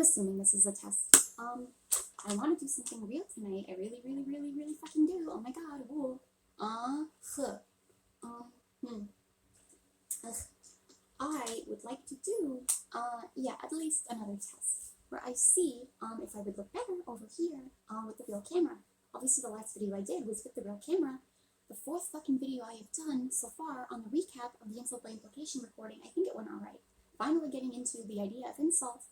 assuming this is a test. I want to do something real tonight. I really, really, really, really fucking do. Oh my god. Whoa. Huh. Hmm. Ugh. I would like to do, yeah, at least another test where I see, if I would look better over here, with the real camera. Obviously, the last video I did was with the real camera. The fourth fucking video I have done so far on the recap of the insult by implication recording, I think it went alright. Finally getting into the idea of insult,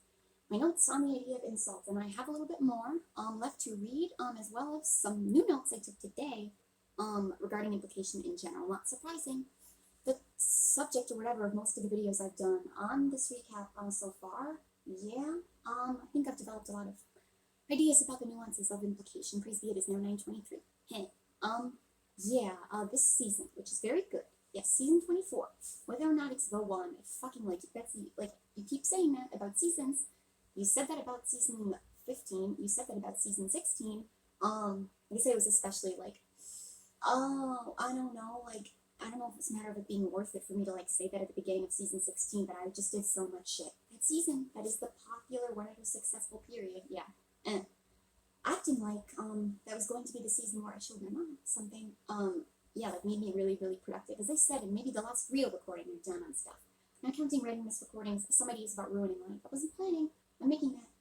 my notes on the idea of insult, and I have a little bit more left to read, as well as some new notes I took today regarding implication in general. Not surprising. The subject or whatever of most of the videos I've done on this recap so far, yeah, I think I've developed a lot of ideas about the nuances of implication. Praise be, it is now 9:23. Hey, yeah, this season, which is very good. Yes, season 24. Whether or not it's the one, fucking like Betsy, like you keep saying that about seasons. You said that about season 15. You said that about season 16. I say it was especially like, oh, I don't know, like. I don't know if it's a matter of it being worth it for me to like say that at the beginning of season 16, but I just did so much shit. That season, that is the popular, whatever successful period, yeah. And acting like that was going to be the season where I showed my mom something, yeah, like made me really, really productive. As I said, and maybe the last real recording I've done on stuff. Not counting readiness recordings, some ideas about ruining life. I wasn't planning on making that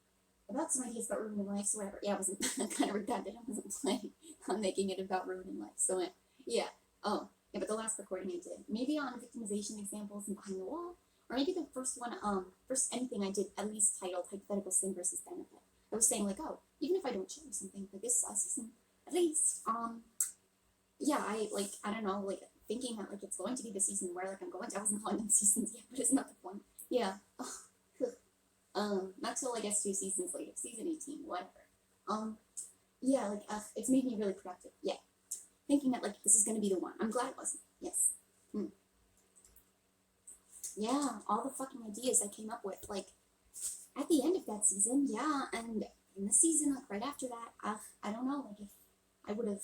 about some ideas about ruining life, so whatever. Yeah, I wasn't kind of redundant. I wasn't planning on making it about ruining life. So yeah. Oh. Yeah, but the last recording I did, maybe on victimization examples and behind the wall, or maybe the first one, first anything I did, at least titled Hypothetical Sin versus Benefit. I was saying like, oh, even if I don't show something like this season, at least, yeah, I don't know, like thinking that like it's going to be the season where like I'm going to, I wasn't calling them seasons yet, but it's not the point. Yeah, not till I guess 2 seasons later, season 18, whatever. Yeah, like it's made me really productive. Yeah. Thinking that, like, this is going to be the one. I'm glad it wasn't. Yes. Yeah, all the fucking ideas I came up with, like, at the end of that season, yeah, and in the season, like, right after that, I don't know, like, if I would have,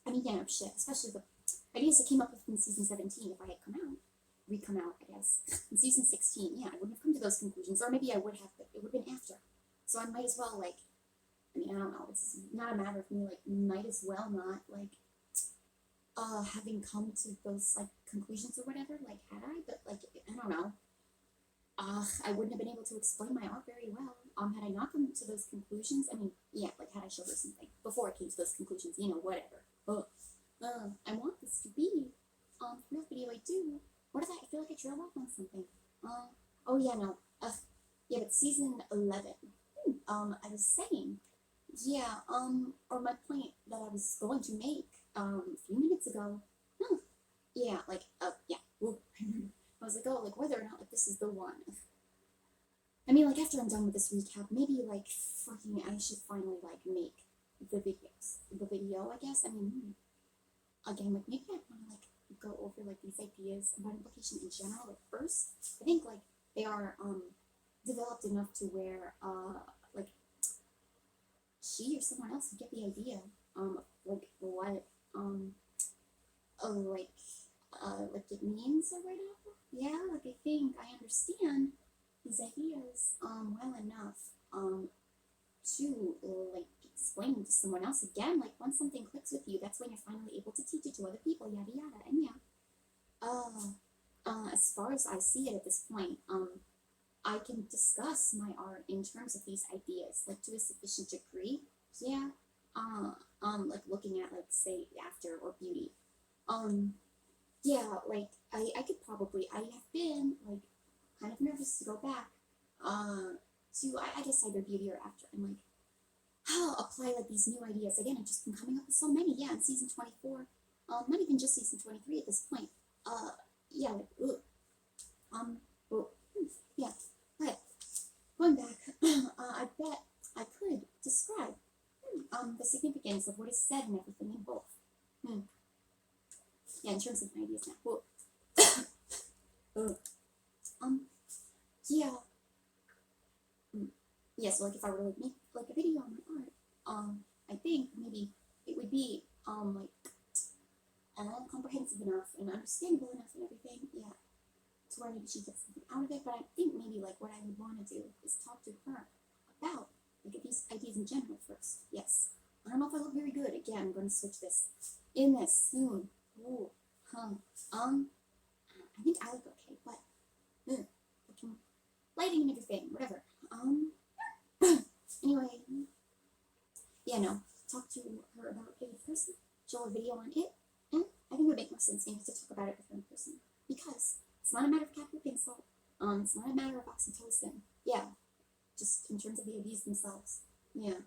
I mean, yeah, shit, especially the ideas I came up with in season 17, if I had come out, I guess, in season 16, yeah, I wouldn't have come to those conclusions, or maybe I would have, but it would have been after. So I might as well, like, I mean, I don't know, it's not a matter of me, like, might as well not, like, having come to those like conclusions or whatever, like had I, but like I don't know, I wouldn't have been able to explain my art very well. Had I not come to those conclusions, I mean, yeah, like had I showed her something before I came to those conclusions, you know, whatever. I want this to be the real video I do. What if I feel like I trailed off on something? Oh yeah, no, yeah, but season 11. I was saying, yeah, or my point that I was going to make a few minutes ago. Yeah, like, yeah. I was like, oh, like whether or not like this is the one. I mean, like after I'm done with this recap, maybe like fucking I should finally like make the video, I guess. I mean, again, like maybe I want to like go over like these ideas about implication in general at first. I think like they are developed enough to where like she or someone else would get the idea like what like it means or whatever. Yeah, like I think I understand these ideas well enough to like explain to someone else again. Like once something clicks with you, that's when you're finally able to teach it to other people. Yada yada. And yeah, as far as I see it at this point, I can discuss my art in terms of these ideas like to a sufficient degree. Yeah. Like looking at like say after or beauty. Yeah, like I could probably, I have been like kind of nervous to go back to I guess either beauty or after and like apply like these new ideas again. I've just been coming up with so many. Yeah, in season 24, not even just season 23 at this point. Yeah, like yeah, but going back, I bet I could describe the significance of what is said and everything in both. Yeah, in terms of my ideas now. Yeah. Yeah, so like if I were to like make like a video on my art, I think maybe it would be like comprehensive enough and understandable enough and everything, yeah, to where maybe she gets something out of it. But I think maybe like what I would want to do is talk to her about like these ideas in general first. Yes. I don't know if I look very good. Again, I'm going to switch this in this soon. Ooh, I think I look okay, but looking lighting and everything, whatever. Anyway, yeah, no. Talk to her about it in person. Show a video on it, and I think it would make more sense maybe to talk about it with her in person because it's not a matter of capital pencil. It's not a matter of oxytocin. Yeah, just in terms of the ideas themselves. Yeah.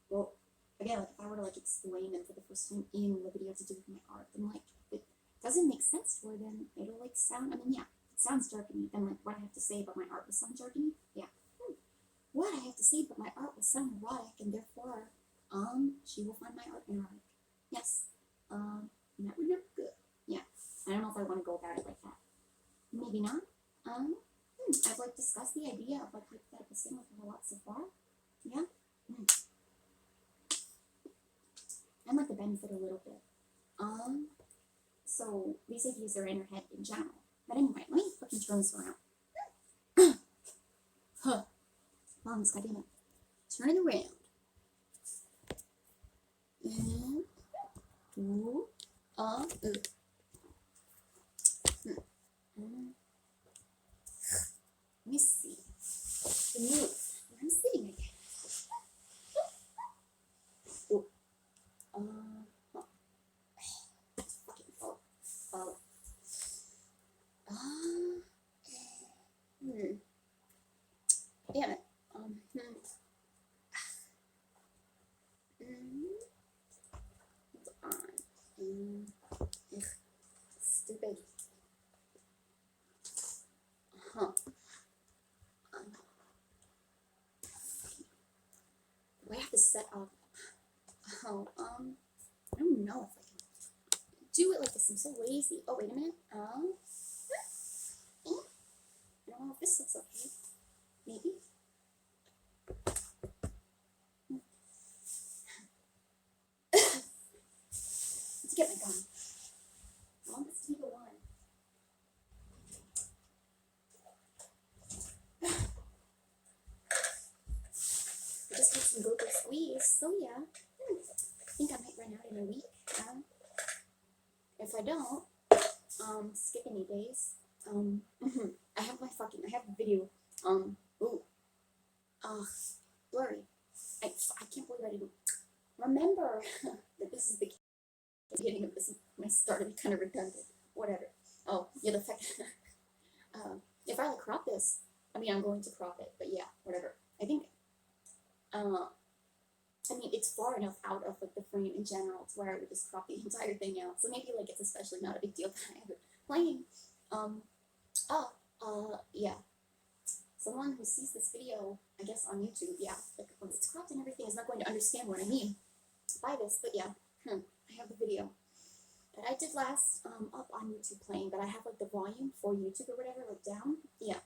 Well, again, like if I were to like explain them for the first time in the video to do with my art, then like if it doesn't make sense to her, then it'll like sound. I mean, yeah, it sounds jargony. Then like what I have to say about my art will sound jargony. Yeah. What I have to say about my art will sound erotic, and therefore, she will find my art erotic. Yes. And that would never be good. Yeah. I don't know if I want to go about it like that. Maybe not. I've like discussed the idea of like hypothetical sin with her a lot so far. Yeah. And like the benefit a little bit. So these ideas are in her head in general. But anyway, let me fucking turn this around. Huh. Lungs, goddamn it. Turn it around. And ooh, let me see. The move. Where I'm sitting again. Oh. Fucking fall. Damn it. Stupid. Do I have to set up? Oh, I don't know if I can do it like this. I'm so lazy. Oh, wait a minute. I don't know if this looks okay. Maybe. Let's get my gun. I want this to be the one. I just need some Google squeeze. So yeah, I think I might run out in a week. If I don't, skip any days. I have the video. Blurry. I can't believe I didn't remember that this is the beginning of this. My start to be kind of redundant. Whatever. Oh, yeah, the fact. If I like crop this, I mean, I'm going to crop it, but yeah, whatever. I think. It's far enough out of like the frame in general to where I would just crop the entire thing out. So maybe like it's especially not a big deal that I have it playing. Yeah. Someone who sees this video, I guess on YouTube, yeah, like once it's cropped and everything, is not going to understand what I mean by this. But yeah, I have the video that I did last up on YouTube playing, but I have like the volume for YouTube or whatever like down. Yeah,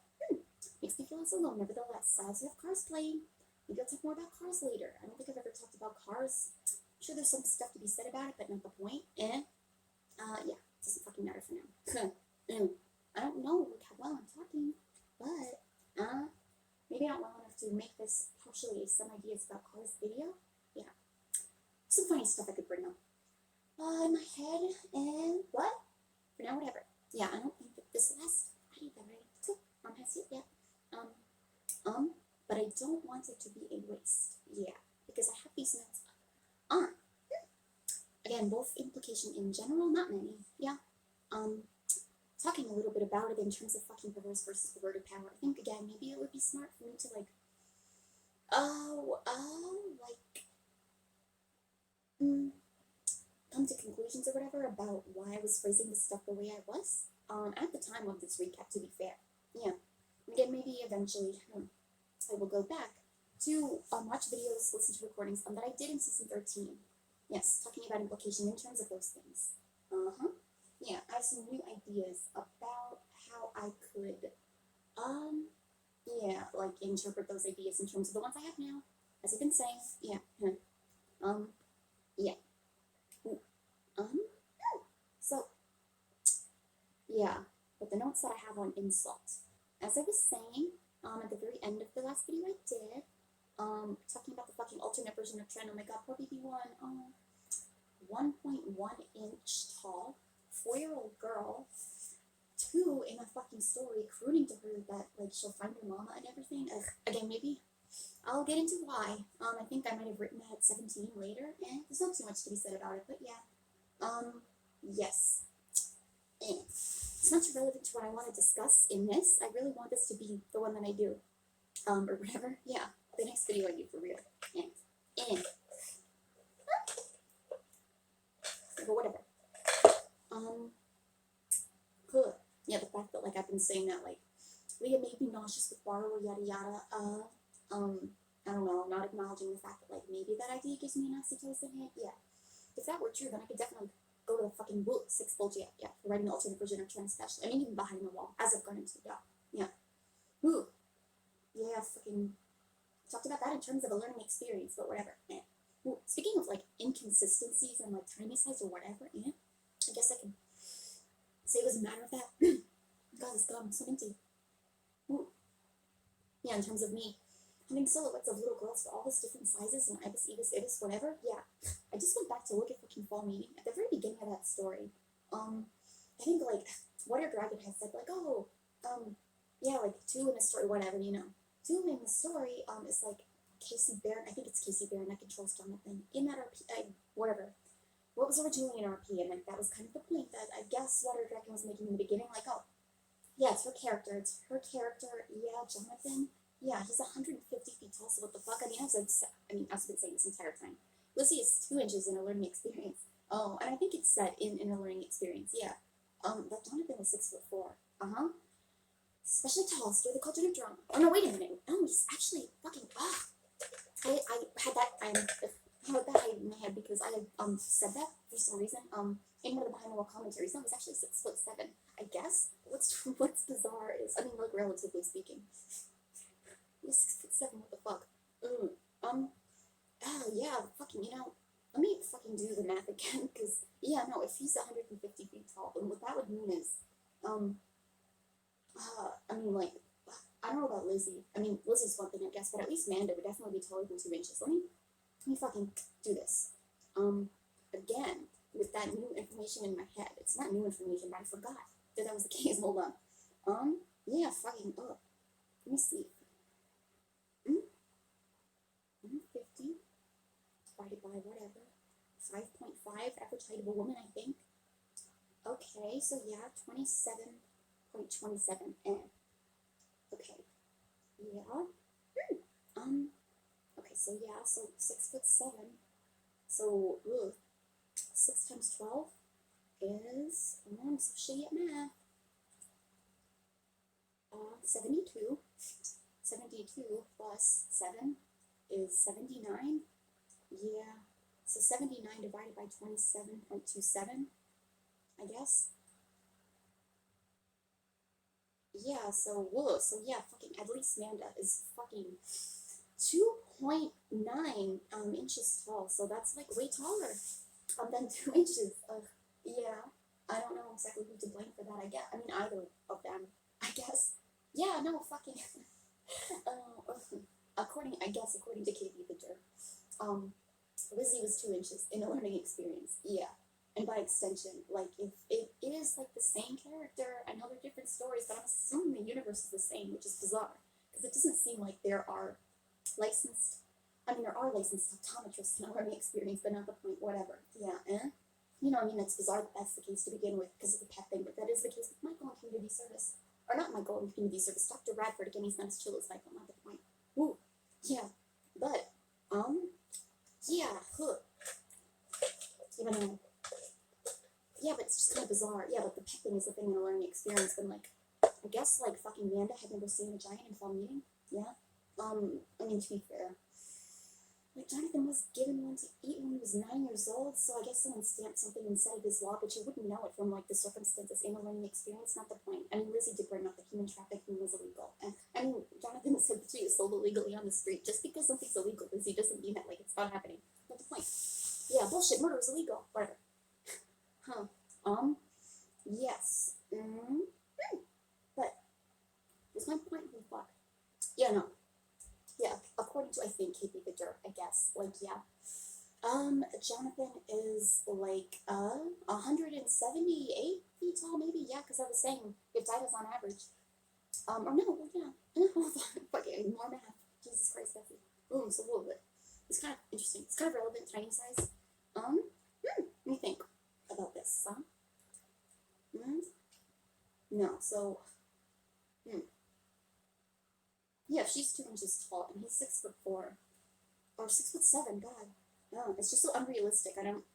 makes me feel less alone. Nevertheless, I also have cars playing. Maybe I'll talk more about cars later. I don't think I've ever talked about cars. I'm sure there's some stuff to be said about it, but not the point. Yeah, it doesn't fucking matter for now. I don't know like how well I'm talking, but maybe not well enough to make this partially some ideas about cars video. Yeah, some funny stuff I could bring up in my head, and what? For now, whatever. Yeah, I don't think that this last idea that I took has it yet. But I don't want it to be a waste. Yeah, because I have these notes on. Again, both implication in general, not many. Yeah. Talking a little bit about it in terms of fucking perverse versus perverted power. I think again, maybe it would be smart for me to like, come to conclusions or whatever about why I was phrasing this stuff the way I was. At the time of this recap, to be fair. Yeah. Again, maybe eventually, I will go back to watch videos, listen to recordings that I did in season 13. Yes, talking about implication in terms of those things. Yeah, I have some new ideas about how I could, like interpret those ideas in terms of the ones I have now. As I've been saying, yeah. Yeah. So, yeah, but the notes that I have on insult. As I was saying, At the very end of the last video I did, talking about the fucking alternate version of Trent. Oh my god, poor BB1. 1.1-inch tall, 4-year-old girl, 2 in a fucking story, crooning to her that, like, she'll find her mama and everything. Again, maybe I'll get into why. I think I might have written that at 17 later. There's not too much to be said about it, but yeah. Yes. It's not relevant to what I want to discuss in this. I really want this to be the one that I do. Or whatever. Yeah. The next video I do for real. But whatever. Good. Yeah, the fact that, like, I've been saying that, like, Leah made me nauseous with borrower, yada yada. I don't know, not acknowledging the fact that, like, maybe that idea gives me an oxytocin hit. Yeah. If that were true, then I could definitely go to the fucking book, 6 bulge, yeah, for writing an alternate version of Trent especially. I mean, even behind the wall, as I've gone into, yeah. Ooh. Yeah, fucking talked about that in terms of a learning experience, but whatever. Ooh. Speaking of, like, inconsistencies and, like, tiny size or whatever, I guess I can say it was a matter of that. God, this gum, so minty. Ooh. Yeah, in terms of me having silhouettes of little girls for all these different sizes and ibis, whatever. Yeah, I just went back to look at fucking Fall Meeting at the very beginning of that story. I think, like, Water Dragon had said, like, oh, yeah, like, 2 in the story, whatever, 2 in the story, is, like, Casey Barron, I think it's Casey Barron that controls Jonathan, in that RP, whatever, what was originally an RP, and, like, that was kind of the point that I guess Water Dragon was making in the beginning, like, oh, yeah, it's her character, yeah, Jonathan, yeah, he's 150 feet tall, so what the fuck, I've been saying this entire time, Lizzie is 2 inches in a learning experience, oh, and I think it's said in a learning experience, yeah, that Jonathan was 6'4", especially tall, stir the cauldron of drama, oh no, wait a minute, no, he's actually fucking, I had that, I had that hiding in my head because I had, said that for some reason, in one of the behind the wall commentaries, no, he's actually 6'7", I guess. What's bizarre is, I mean, like, relatively speaking, he's 6'7", what the fuck? Yeah, fucking, let me fucking do the math again, because, yeah, no, if he's 150 feet tall, then what that would mean is, I mean, like, I don't know about Lizzie. I mean, Lizzie's one thing, I guess, but at least Manda would definitely be taller than 2 inches. Let me fucking do this. Again, with that new information in my head. It's not new information, but I forgot that was the case. Hold on. Yeah, fucking, let me see. 150 divided by whatever. 5.5, average height of a woman, I think. Okay, so yeah, 27.27. Okay. Yeah. Okay, so yeah, so 6'7". So, 6 times 12 is, I'm so shitty at math. 72. 72 plus 7 is 79. Yeah. So 79 divided by 27.27, I guess. Yeah, so yeah, fucking at least Manda is fucking 2.9 inches tall, so that's like way taller than 2 inches. Yeah, I don't know exactly who to blame for that. I mean either of them, I guess. Yeah, no, fucking. According to KB the Jerk, Lizzie was 2 inches in a learning experience. Yeah. And by extension, like, if it is, like, the same character, I know they're different stories, but I'm assuming the universe is the same, which is bizarre, because it doesn't seem like there are licensed optometrists in a learning experience, but not the point, whatever, yeah, I mean, it's bizarre that that's the case to begin with, because of the pet thing, but that is the case with Michael in Community Service, or not Michael in Community Service, Dr. Radford, again, he's not as chill as Michael, not the point, ooh, yeah, but, yeah, even though, yeah, but it's just kind of bizarre. Yeah, but the pet thing is the thing in a learning experience. But, like, I guess, like, fucking Manda had never seen a giant in Fall Meeting. Yeah. I mean, to be fair, like, Jonathan was given one to eat when he was 9 years old, so I guess someone stamped something inside of his law, but you wouldn't know it from, like, the circumstances in a learning experience. Not the point. I mean, Lizzie did bring up that human trafficking was illegal. And, I mean, Jonathan said that she was sold illegally on the street. Just because something's illegal, Lizzie, doesn't mean that, like, it's not happening. Not the point. Yeah, bullshit. Murder is illegal. Whatever. Yes. But, what's my point? Fuck. Yeah, no. Yeah, according to, I think, KP Victor, I guess. Like, yeah. Jonathan is like 178 feet tall, maybe. Yeah, because I was saying if Dida's on average. Or no, yeah. Hold on. Fucking more math. Jesus Christ, Betsy. Boom, so a little bit. It's kind of interesting. It's kind of relevant, tiny size. Let me think about this, huh? No, so, yeah, she's 2 inches tall, and he's 6'4", or 6'7". God, no, it's just so unrealistic. I don't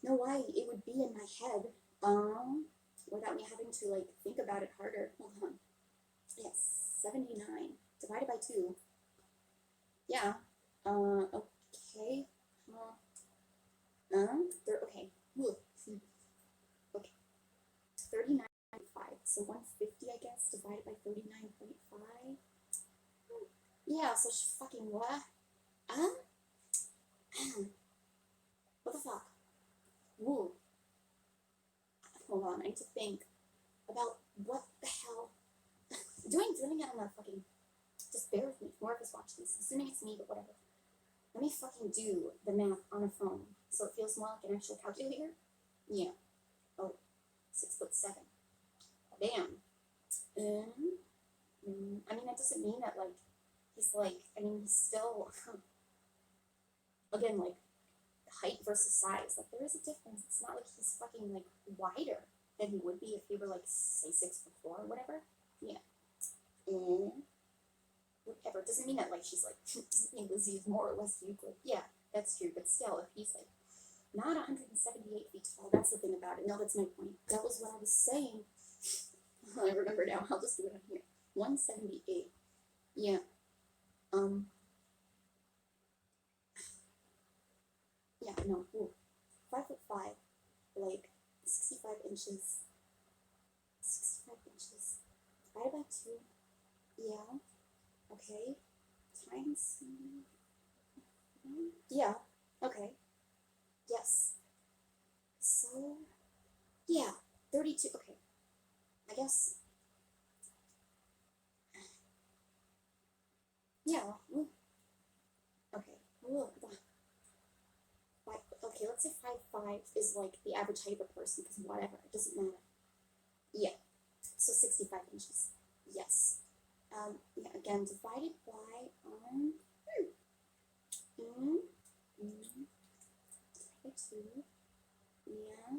know why it would be in my head, without me having to like think about it harder. Hold on. Yes, 79 divided by 2. Yeah. Okay. Okay. Ooh. Okay. 39.5. So 150, I guess, divided by 39.5. Yeah. So she fucking what? Um. What the fuck? Woo. Hold on. I need to think about what the hell. Doing it on a fucking. Just bear with me. More of us watch this. Assuming it's me, but whatever. Let me fucking do the math on a phone so it feels more like an actual calculator. Yeah. Oh, 6'7". Damn. I mean, that doesn't mean that, like, he's like, I mean, he's still, again, like, height versus size. Like, there is a difference. It's not like he's fucking, like, wider than he would be if he were, like, say, 6'4" or whatever. Yeah. Whatever. It doesn't mean that, like, she's, like, doesn't mean Lizzie is more or less Euclid. Yeah, that's true. But still, if he's, like, not 178 feet tall, that's the thing about it. No, that's my point. That was what I was saying. I remember now. I'll just do it on here. 178. Yeah. Yeah, no. Ooh. 5'5", like 65 inches. 65 inches. Divided by 2. Yeah. Okay. Times. Yeah. Okay. Yes. So. Yeah. 32. Okay. I guess. Yeah. Ooh. Okay. Ooh. Okay, let's say 5'5" is like the average height of a person, because whatever, it doesn't matter. Yeah, so 65 inches. Yes. Yeah, again, divided by, by 2. Yeah.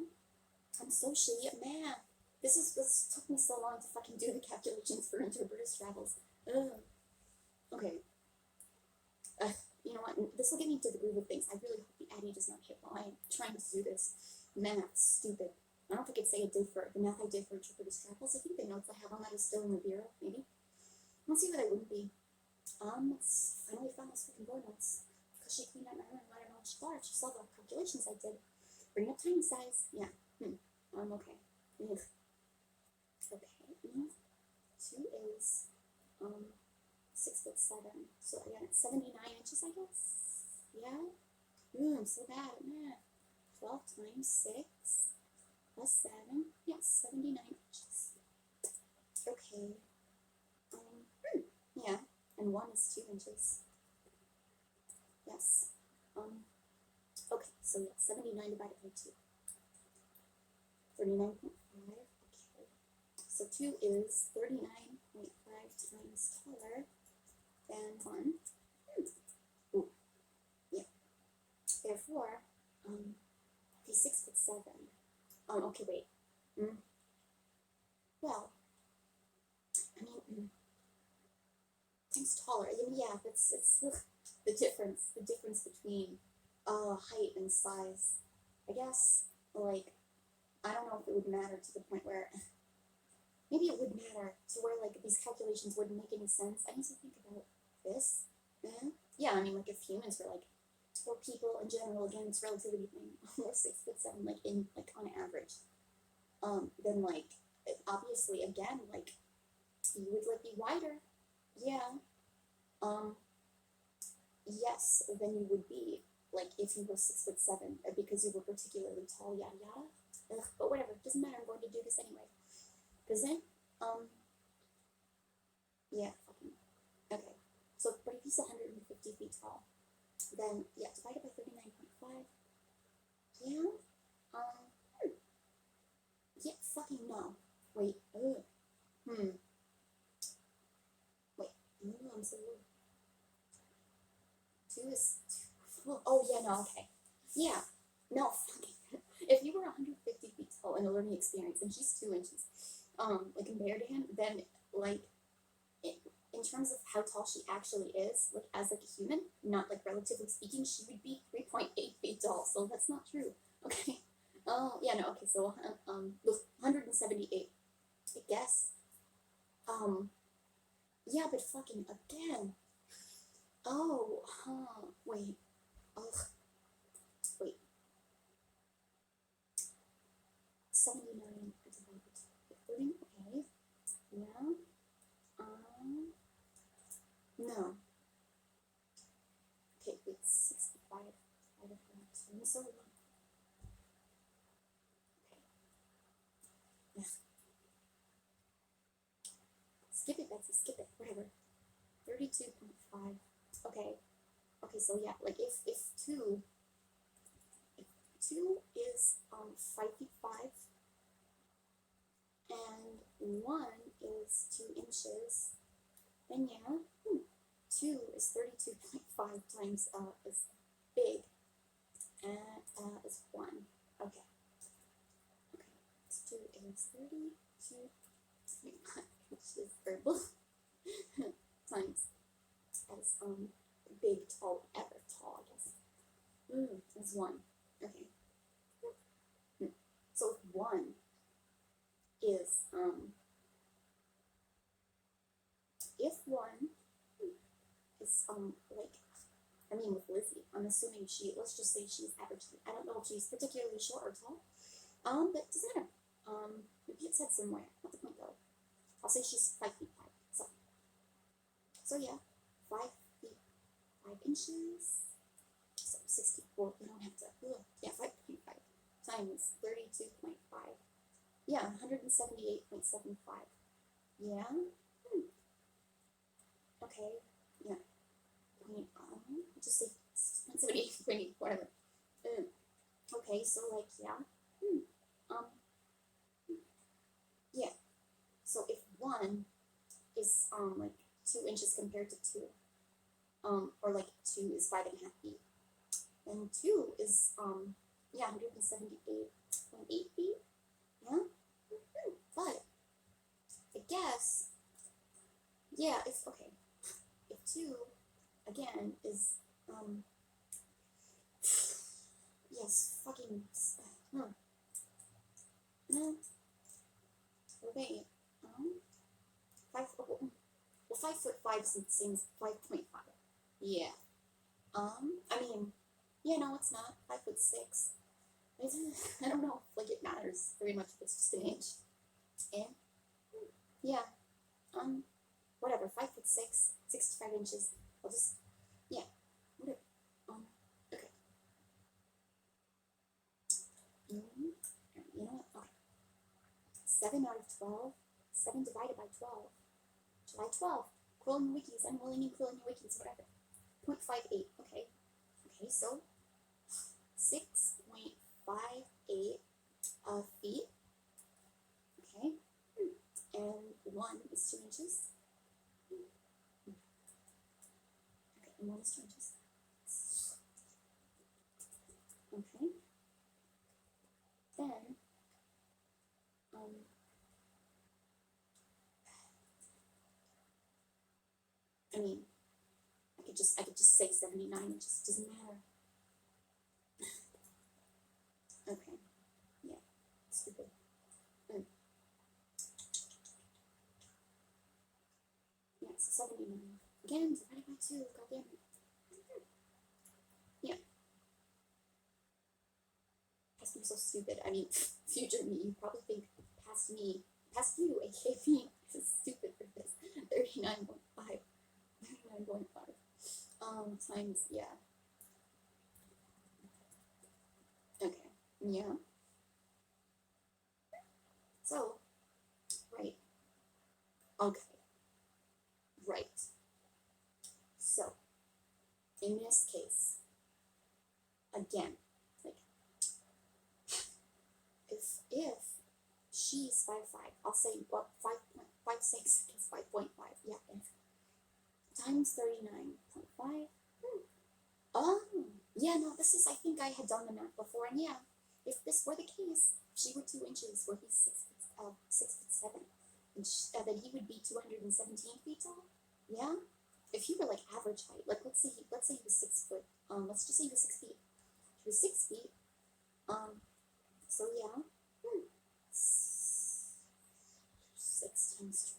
I'm so shitty at math. This took me so long to fucking do the calculations for Interpreter's Travels. Ugh. Okay. You know what? This will get me into the groove of things. I really hope the Addy does not hit while I'm trying to do this. Math, stupid. I don't think I'd say I did for the math I did for Interpreter's Travels. I think the notes I have on that is still in the bureau, maybe. Let's see what I wouldn't be. Let's finally found those fucking board notes. Because she cleaned out my room, I don't know what she thought. She saw the calculations I did. Bring up tiny size. Yeah. Okay. Ugh. Okay. 2 is, 6'7". So again, it's 79 inches, I guess. Yeah. I'm so bad at math. 12 times 6 plus 7. Yes, 79 inches. Okay. Yeah. And 1 is 2 inches. Yes. Okay, so yeah, 79 divided by 2. 39.5. Okay. So 2 is 39.5 times taller than 1. Ooh. Yeah. Therefore, he's 6'7". Okay, wait. Well, I mean, times taller. Yeah, it's the difference. The difference between height and size. I guess, like, I don't know if it would matter to the point where maybe it would matter to where, like, these calculations wouldn't make any sense. I need to think about this. Yeah, I mean, like, if humans were, like, or people in general, again, it's relativity thing, we're 6'7", like, on average, then, like, obviously, again, like, you would, like, be wider. Yeah. Yes, than you would be, like, if you were 6'7", because you were particularly tall, yada yada. Ugh, but whatever, doesn't matter, I'm going to do this anyway. Because then, yeah, fucking, okay. he's 150 feet tall. Then, yeah, divided by 39.5. Yeah. Yeah, fucking no. Wait. Ugh. Wait. I'm so weird. 2 is. Oh, yeah, no, okay. Yeah. No, fucking. If you were 150 feet tall in a learning experience and she's 2 inches, like compared to him, then, like, in terms of how tall she actually is, like, as, like, a human, not, like, relatively speaking, she would be 3.8 feet tall, so that's not true. Okay. Oh, yeah, no, okay, so, 178, I guess. Yeah, but fucking again. Oh, wait. Ugh, wait. 79 divided by 30, okay. Yeah. No. Okay, wait, 65 divided by 2, so, okay. Yeah. Skip it, Betsy, skip it, whatever. 32.5. Okay. Okay, so yeah, like if two is 5 feet 5 and 1 is 2 inches, then yeah, 2 is 32.5 times as big as 1. Okay. Okay. 2 is 32.5 inches verbal times as big, tall, ever tall, I guess. Is 1. Okay. So if 1 is if 1 is like, I mean, with Lizzie, I'm assuming let's just say she's average. I don't know if she's particularly short or tall. But it doesn't matter. Maybe it said somewhere. Not the point though. I'll say she's 5 feet 5. So yeah, 5 feet 5 inches. So 64. We don't have to. Yeah, 5.5 times 32.5. Yeah, 178.75. Yeah. Okay. Yeah. Just say 178.8, whatever. Okay, so like, yeah. Um, yeah. So if 1 is like 2 inches compared to 2, or like 2 is 5.5 feet, then 2 is yeah, 178.8 feet. Yeah. But I guess, yeah, if okay, if 2 again is yes, fucking okay, 5 well, 5 foot 5 is the same as 5.5. Yeah. I mean, yeah, no, it's not 5 foot 6. I don't know if like it matters very much if it's just an inch. And yeah, whatever, 5 foot 6, 65 inches. I'll just yeah, whatever. Okay. You know what? Okay. 7 out of 12. 7 divided by 12. July 12th. Quilling your wikis, unwilling and quilling your wikis, whatever. 0.58. Okay. Okay, so 6.58 feet. Okay. And 1 is 2 inches. Okay, and 1 is 2 inches. Okay. Then, I mean, I could just say 79. It just doesn't matter. Okay. Yeah. Stupid. Yeah, so 79. Again, divided by 2. Goddamn it. Yeah. Past me so stupid. I mean, future me, you probably think past me, past you, aka me, is stupid for this. 39.5. 39.5. Times, yeah. Okay. Yeah. So, right. Okay. Right. So, this case, again, like, if she's 5'5", I'll say, what, 5.56 is 5.5, yeah, times 39.5, oh, yeah, no, this is, I think I had done the math before, and yeah, if this were the case, she were 2 inches, where he's 6'7", and then he would be 217 feet tall, yeah? If he were like average height, like let's say he was 6 foot, let's just say he was 6 feet. He was 6 feet, so yeah, 6 times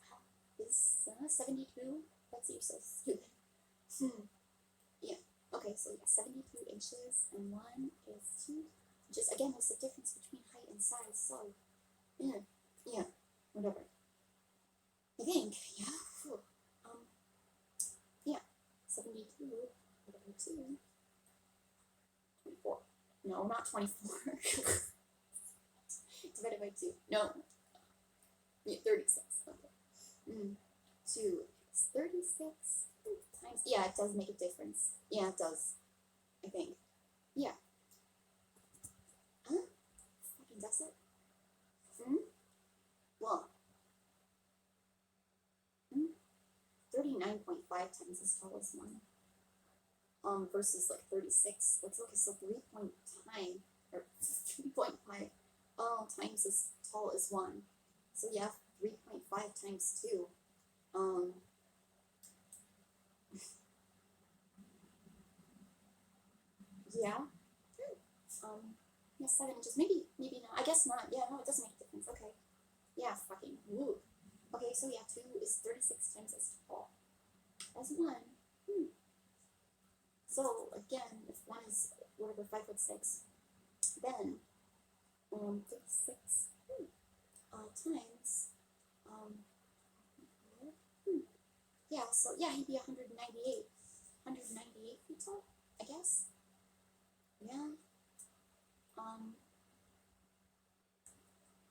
12 is 72. That's you're so stupid. Yeah, okay, so yeah, 72 inches, and 1 is 2. Just again, there's a difference between height and size, so yeah, whatever. I think, yeah, whew. Yeah, 72 divided by 2, 24. No, not 24. Divided by 2. No. Yeah, 36. Okay. 2 is 36 times. Yeah, it does make a difference. Yeah, it does. I think. Yeah. Huh? Fucking does it? Well. 39.5 times as tall as 1. Versus like 36. Let's look at so 3.5 times as tall as 1. So yeah, 3.5 times 2. Yeah. Yeah, 7 inches. Maybe not. I guess not. Yeah, no, it doesn't make a difference. Okay. Yeah, fucking woo. Okay, so yeah, 2 is 36 times as tall as 1. So again, if 1 is whatever 5'6", then 36 times yeah, so yeah, he'd be 198 feet tall, I guess. Yeah.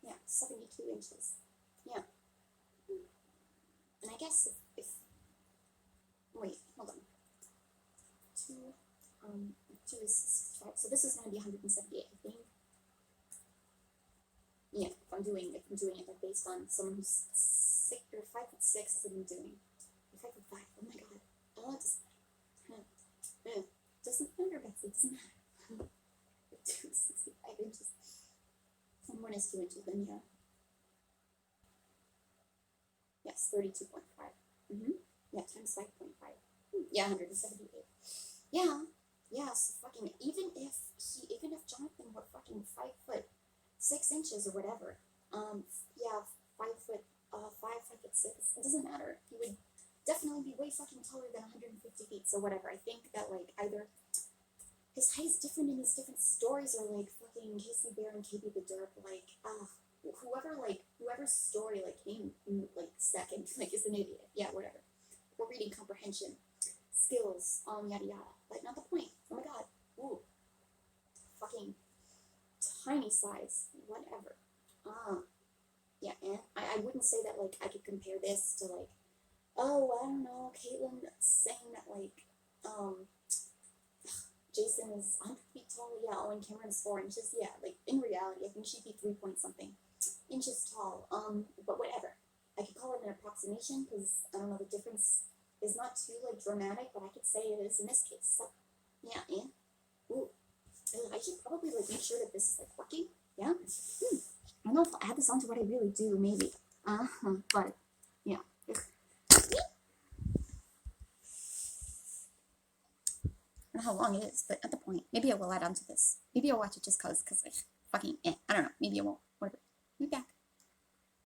Yeah, 72 inches. Yeah. And I guess if wait, hold on. 2 2 is 65, so this is gonna be 178, I think. Yeah, if I'm doing it like based on someone who's 6 or 5'6" as I'm doing. 5'5", oh my god. Oh, it doesn't matter, Betsy, it doesn't matter. 65 inches. And 1 is 2 inches, then yeah. Yes, 32.5. Yeah, times 5.5. Yeah, 178. Yeah. Yeah, so fucking, even if Jonathan were fucking 5'6" or whatever, yeah, 5'6", it doesn't matter. He would definitely be way fucking taller than 150 feet, so whatever. I think that, like, either his height is different in his different stories, or, like, fucking Casey Bear and KB the Derp, like, whoever's story, like, came, like, second, like, is an idiot. Yeah, whatever. Or reading comprehension. Skills, yada yada. Like, not the point. Oh my god. Ooh. Fucking tiny size. Whatever. Yeah, and I wouldn't say that, like, I could compare this to, like, oh, I don't know, Caitlyn saying that, like, Jason is 100 feet tall. Yeah, oh, and Cameron's 4 inches. Yeah, like, in reality, I think she'd be 3 point something inches tall. But whatever. I could call it an approximation, because, I don't know, the difference is not too, like, dramatic, but I could say it is in this case. So, yeah, and, ooh, I should probably, like, make sure that this is, like, working. Yeah? I don't know if I'll add this onto what I really do, maybe. But, yeah. I don't know how long it is, but at the point, maybe I will add onto this. Maybe I'll watch it just cause I fucking, I don't know, maybe I won't. Whatever. Be back.